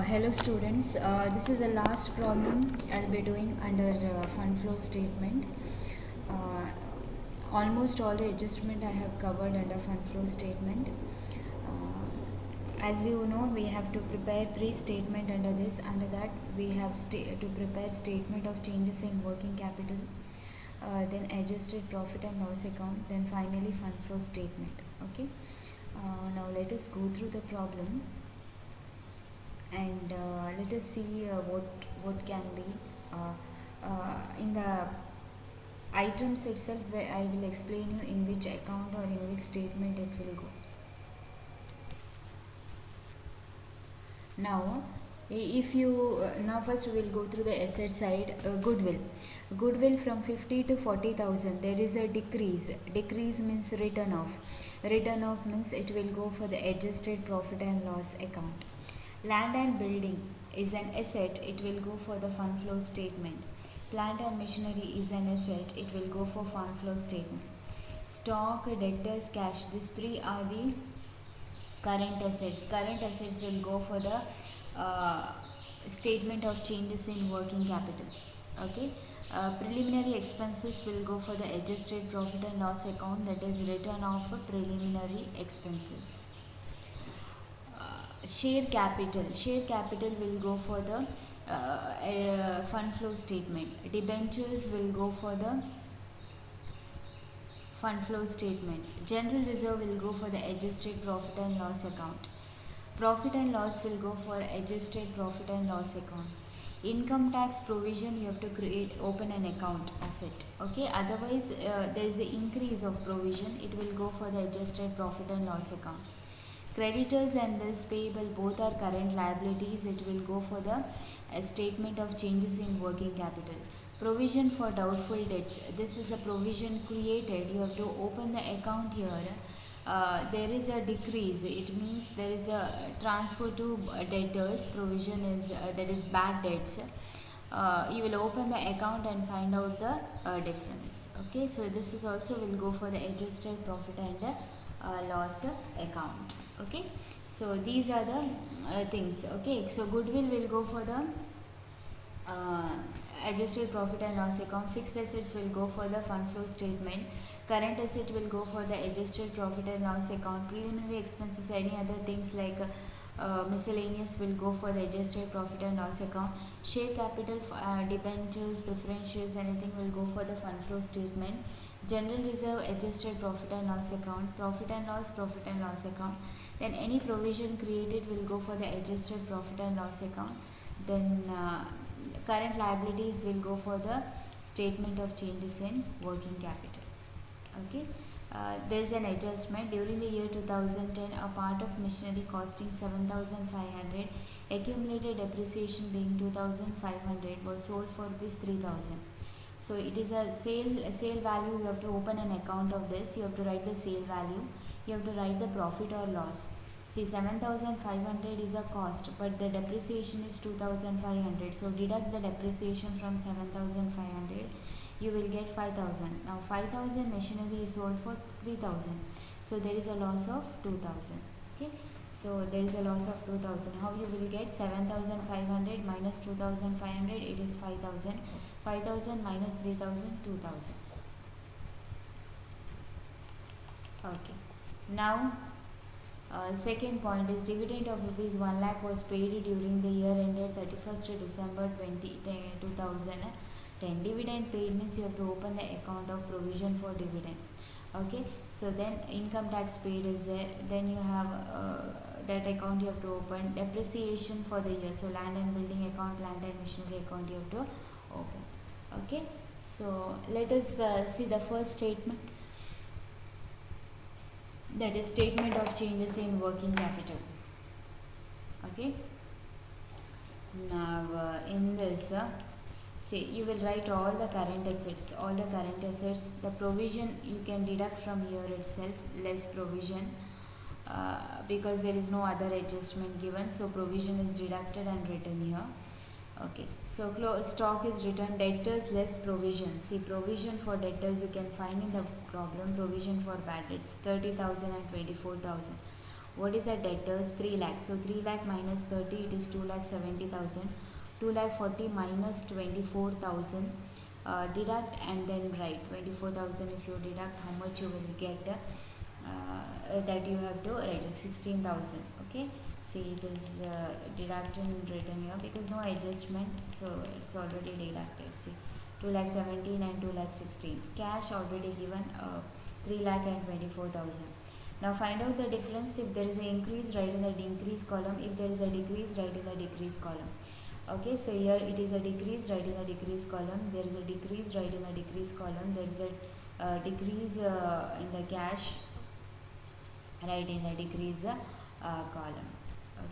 Hello students, this is the last problem I'll be doing under fund flow statement. Uh, Almost all the adjustment I have covered under fund flow statement. As you know, we have to prepare three statement under this. Under that, we have to prepare statement of changes in working capital, then adjusted profit and loss account, then finally fund flow statement. Okay. Now let us go through the problem and let us see what can be in the items itself, where I will explain you in which account or in which statement it will go. Now if you now first we will go through the asset side. Goodwill from 50 to 40,000, there is a decrease means written off means it will go for the adjusted profit and loss account. Land and building is an asset, it will go for the fund flow statement. Plant and machinery is an asset, it will go for fund flow statement. Stock, debtors, cash, these three are the current assets. Current assets will go for the statement of changes in working capital. Okay. Preliminary expenses will go for the adjusted profit and loss account, that is written off preliminary expenses. Share capital will go for the fund flow statement. Debentures will go for the fund flow statement. General reserve will go for the adjusted profit and loss account. Profit and loss will go for adjusted profit and loss account. Income tax provision, you have to open an account of it. Okay, otherwise there is an increase of provision, it will go for the adjusted profit and loss account. Creditors and bills payable both are current liabilities, it will go for the statement of changes in working capital. Provision for doubtful debts, this is a provision created, you have to open the account here. There is a decrease, it means there is a transfer to debtors. Provision is that is bad debts. You will open the account and find out the difference. Okay, so this is also will go for the adjusted profit and loss account. Okay, so these are the things. Okay, so goodwill will go for the adjusted profit and loss account. Fixed assets will go for the fund flow statement. Current asset will go for the adjusted profit and loss account. Preliminary expenses, any other things like miscellaneous will go for the adjusted profit and loss account. Share capital, debentures, preferentials, anything will go for the fund flow statement. General reserve, adjusted profit and loss account. Profit and loss account. Then any provision created will go for the adjusted profit and loss account. Then current liabilities will go for the statement of changes in working capital. Okay, there is an adjustment. During the year 2010, a part of machinery costing 7,500, accumulated depreciation being 2,500, was sold for rupees 3,000. So it is a sale value. You have to open an account of this. You have to write the sale value. You have to write the profit or loss. See, 7,500 is a cost, but the depreciation is 2,500. So deduct the depreciation from 7,500. You will get 5,000. Now 5,000 machinery is sold for 3,000. So there is a loss of 2,000. Okay. So there is a loss of 2,000. How you will get 7,500 minus 2,500? It is 5,000. 5,000 minus 3,000, 2,000. Okay. Now second point is dividend of rupees 1 lakh was paid during the year ended 31st December 2010. Dividend paid means you have to open the account of provision for dividend. Okay, so then income tax paid is there. Then you have that account you have to open. Depreciation for the year, so land and building account, land and machinery account you have to open. Okay, so let us see the first statement, that is statement of changes in working capital. Okay, now in this see, you will write all the current assets. The provision you can deduct from here itself, less provision, because there is no other adjustment given, so provision is deducted and written here. Okay, so stock is written. Debtors less provision. See, provision for debtors you can find in the problem. Provision for bad debts 30,000 and 24,000. What is the debtors? 3 lakh. So 3 lakh minus 30, it is 2 lakh 70,000. 2 lakh 40 minus 24,000. Deduct and then write 24,000. If you deduct, how much you will get? That you have to write like 16,000. Okay. See, it is deducted and written here because no adjustment, so it's already deducted. See, 2 lakh 17 and 2 lakh 16. Cash already given 3 lakh and 24,000. Now find out the difference. If there is an increase, write in the increase column. If there is a decrease, write in the decrease column. Okay, so here it is a decrease, write in the decrease column. There is a decrease, write in the decrease column. There is a decrease in the cash, write in the decrease column.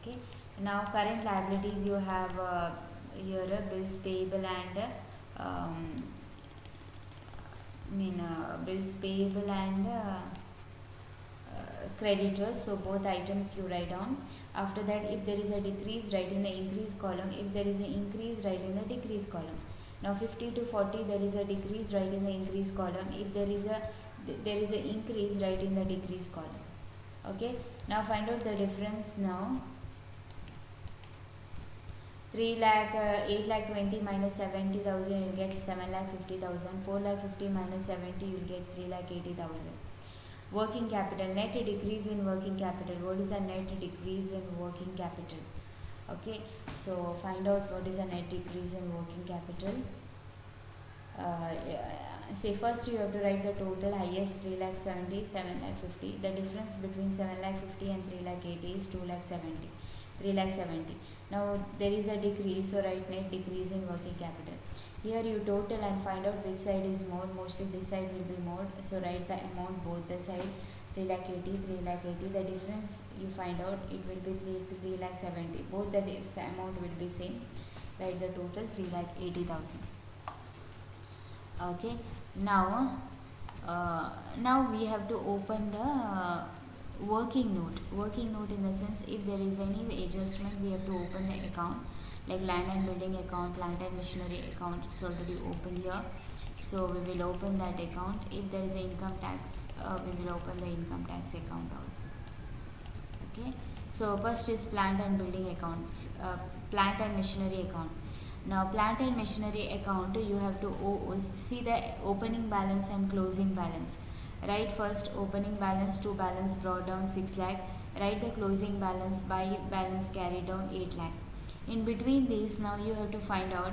Okay, now current liabilities, you have here bills payable and bills payable and creditors. So both items you write down. After that, if there is a decrease, write in the increase column. If there is an increase, write in the decrease column. Now 50 to 40, there is a decrease, write in the increase column. If there is a increase, write in the decrease column. Okay, now find out the difference. Now 3 lakh 8 lakh 20 minus 70,000, you will get 7 lakh 50,000. 4 lakh 50 minus 70, you will get 3 lakh 80,000. Working capital, net decrease in working capital. What is a net decrease in working capital? Okay, so find out what is a net decrease in working capital. Say first you have to write the total. Highest 3 lakh 70, 7 lakh 50. The difference between 7 lakh 50 and 3 lakh 80 is 2 lakh 70. 3 lakh 70. Now there is a decrease, so write net decrease in working capital. Here you total and find out which side is more. Mostly this side will be more, so write the amount both the side. 3 lakh 80, 3 lakh 80. The difference you find out, it will be 3 lakh 70. Both the amount will be same. Write the total 3 lakh 80,000. Okay, now we have to open the working note. Working note in the sense, if there is any adjustment, we have to open the account. Like land and building account, plant and machinery account, it's already open here. So we will open that account. If there is an income tax, we will open the income tax account also. Okay, so first is plant and building account, plant and machinery account. Now plant and machinery account, you have to see the opening balance and closing balance. Write first opening balance to balance brought down 6 lakh. Write the closing balance by balance carried down 8 lakh. In between these, now you have to find out,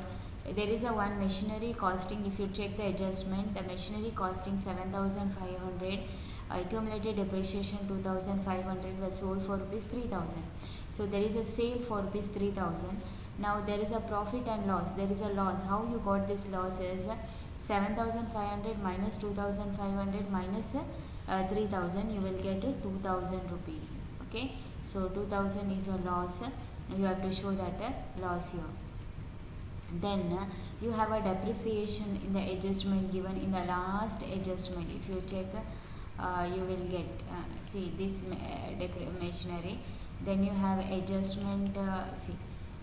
there is a one machinery costing. If you check the adjustment, the machinery costing 7,500, accumulated depreciation 2,500, was sold for rupees 3,000. So there is a sale for rupees 3,000. Now there is a profit and loss. There is a loss. How you got this loss is 7,500 minus 2,500 minus 3,000. You will get 2,000 rupees. Okay, so 2,000 is a loss. You have to show that loss here. Then you have a depreciation in the adjustment given in the last adjustment. If you check, you will get see this machinery. Then you have adjustment. See,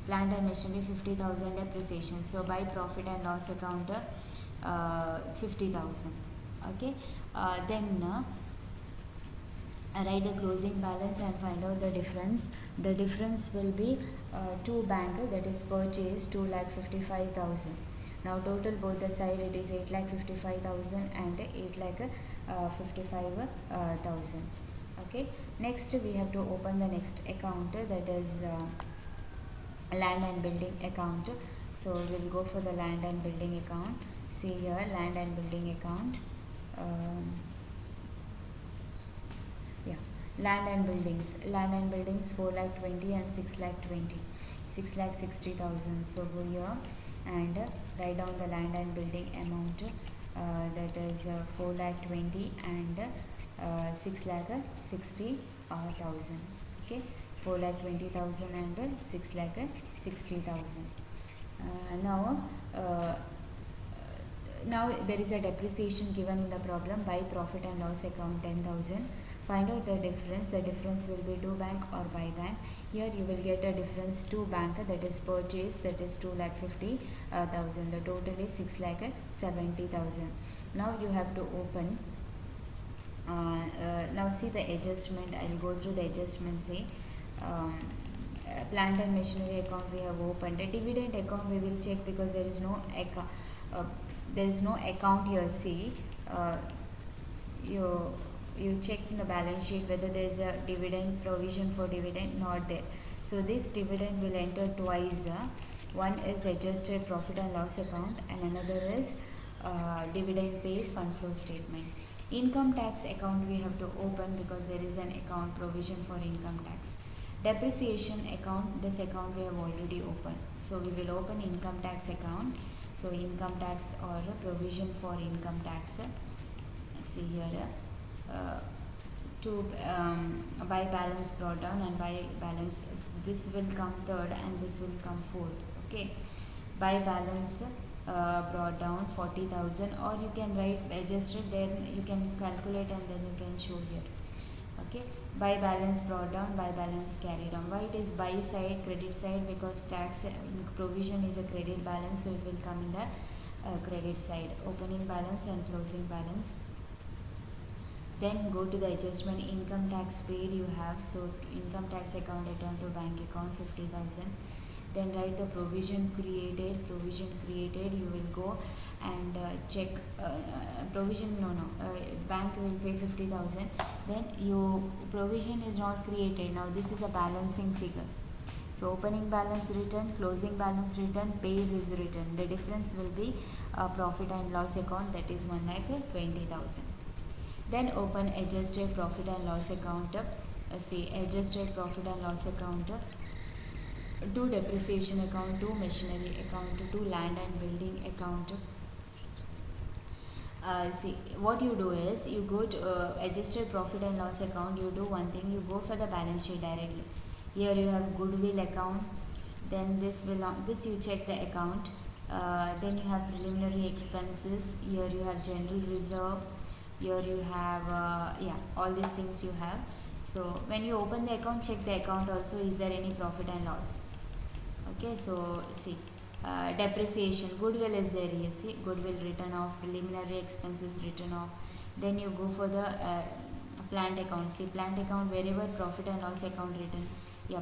plant and machinery 50,000 depreciation. So by profit and loss account 50,000. Okay, then write the closing balance and find out the difference. The difference will be to bank, that is purchase 2,55,000. Now total both the side, it is 8,55,000 and 8,55,000. Okay, next we have to open the next account, that is land and building account. So we'll go for the land and building account. See here, land and building account. Land and buildings 4 lakh 20 and 6 lakh 20, 6 lakh 60,000. So go here and write down the land and building amount, that is 4 lakh 20 and 6 lakh 60,000. Okay, 4 lakh 20,000 and 6 lakh 60,000. Now there is a depreciation given in the problem by profit and loss account 10,000. Find out the difference. The difference will be to bank or by bank. Here you will get a difference to bank, that is purchase, that is 2,50,000. The total is 6,70,000. Now you have to open Now see the adjustment. I'll go through the adjustment. See, um, plant and machinery account we have opened. The dividend account we will check because there is no account. There is no account here. See, uh, you you check in the balance sheet whether there is a dividend provision for dividend, not there. So this dividend will enter twice. One is adjusted profit and loss account, and another is dividend paid fund flow statement. Income tax account we have to open because there is an account provision for income tax. Depreciation account, this account we have already opened. So we will open income tax account. So income tax or provision for income tax. See here, to by balance brought down and by balance, this will come third and this will come fourth. Okay, by balance brought down 40,000, or you can write adjusted, then you can calculate and then you can show here. Okay, by balance brought down, by balance carried on. Why it is by side, credit side? Because tax provision is a credit balance, so it will come in the credit side. Opening balance and closing balance. Then go to the adjustment. Income tax paid you have, so income tax account return to bank account 50,000. Then write the provision created. Provision created, you will go and check provision, bank will pay 50,000. Then you provision is not created. Now this is a balancing figure. So opening balance written, closing balance written, paid is written. The difference will be profit and loss account, that is 1,20,000. Then open adjusted profit and loss account. See, adjusted profit and loss account, to depreciation account, to machinery account, to land and building account. See, what you do is you go to adjusted profit and loss account. You do one thing, you go for the balance sheet directly. Here you have goodwill account. Then this you check the account. Then you have preliminary expenses. Here you have general reserve. Here you have all these things you have. So when you open the account, check the account also, is there any profit and loss. Okay, so see, depreciation, goodwill is there here. See, goodwill written off, preliminary expenses written off. Then you go for the plant account. See, plant account, wherever profit and loss account written,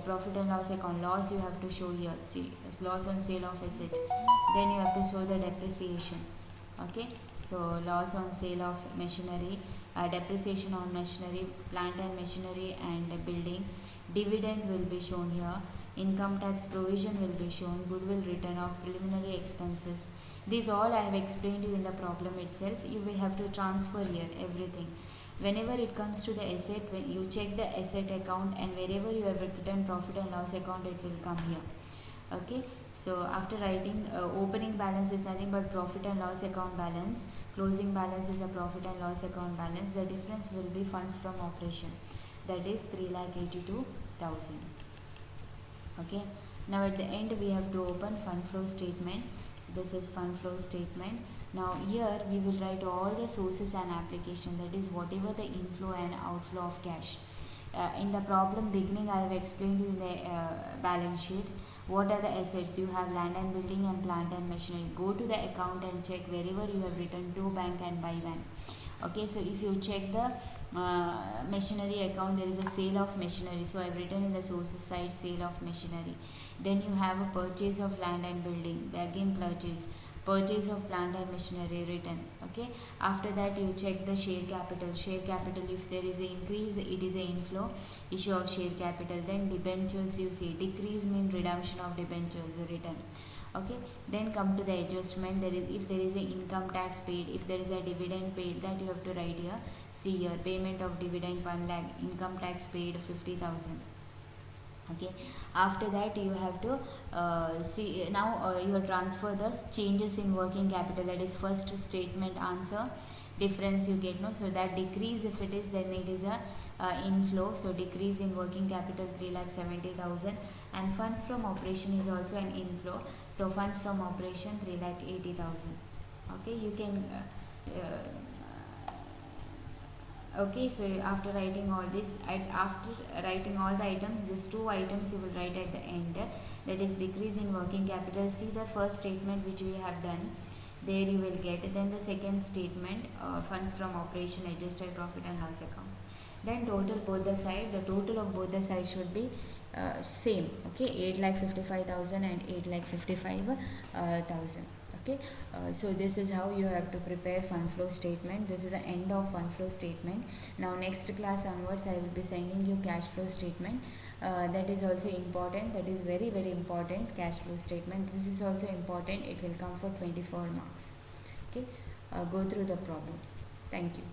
profit and loss account, loss you have to show here. See, loss on sale of asset. Then you have to show the depreciation. Okay, so loss on sale of machinery, depreciation on machinery, plant and machinery and building. Dividend will be shown here. Income tax provision will be shown. Goodwill written off, preliminary expenses. These all I have explained you in the problem itself. You will have to transfer here everything. Whenever it comes to the asset, when you check the asset account, and wherever you have written profit and loss account, it will come here. Okay, so after writing opening balance is nothing but profit and loss account balance, closing balance is a profit and loss account balance. The difference will be funds from operation, that is 3,82,000. Okay, now at the end we have to open fund flow statement. This is fund flow statement. Now here we will write all the sources and application, that is whatever the inflow and outflow of cash. In the problem beginning I have explained you in the balance sheet. What are the assets? You have land and building and plant and machinery. Go to the account and check wherever you have written to bank and by bank. Okay, so if you check the machinery account, there is a sale of machinery. So I have written in the sources side sale of machinery. Then you have a purchase of land and building. Again purchase of plant and machinery written. Okay, after that you check the share capital. Share capital, if there is an increase, it is an inflow, issue of share capital. Then debentures, you see decrease mean redemption of debentures written. Okay, then come to the adjustment. There is, if there is an income tax paid, if there is a dividend paid, that you have to write here. See here, payment of dividend 1 lakh, income tax paid 50,000. Okay, after that you have to see now you have transfer the changes in working capital, that is first statement answer difference you get, no. So that decrease, if it is, then it is a inflow. So decrease in working capital 3,70,000, and funds from operation is also an inflow. So funds from operation 3,80,000. Okay, you can okay, so after writing all this, after writing all the items, these two items you will write at the end, that is decrease in working capital. See the first statement which we have done, there you will get. Then the second statement, funds from operation, adjusted profit and loss account. Then total both the side, the total of both the sides should be same. Okay, 8,55,000 and 8,55,000. Okay, so this is how you have to prepare fund flow statement. This is the end of fund flow statement. Now next class onwards I will be sending you cash flow statement. That is also important, that is very very important. Cash flow statement, this is also important, it will come for 24 marks. Okay, go through the problem. Thank you.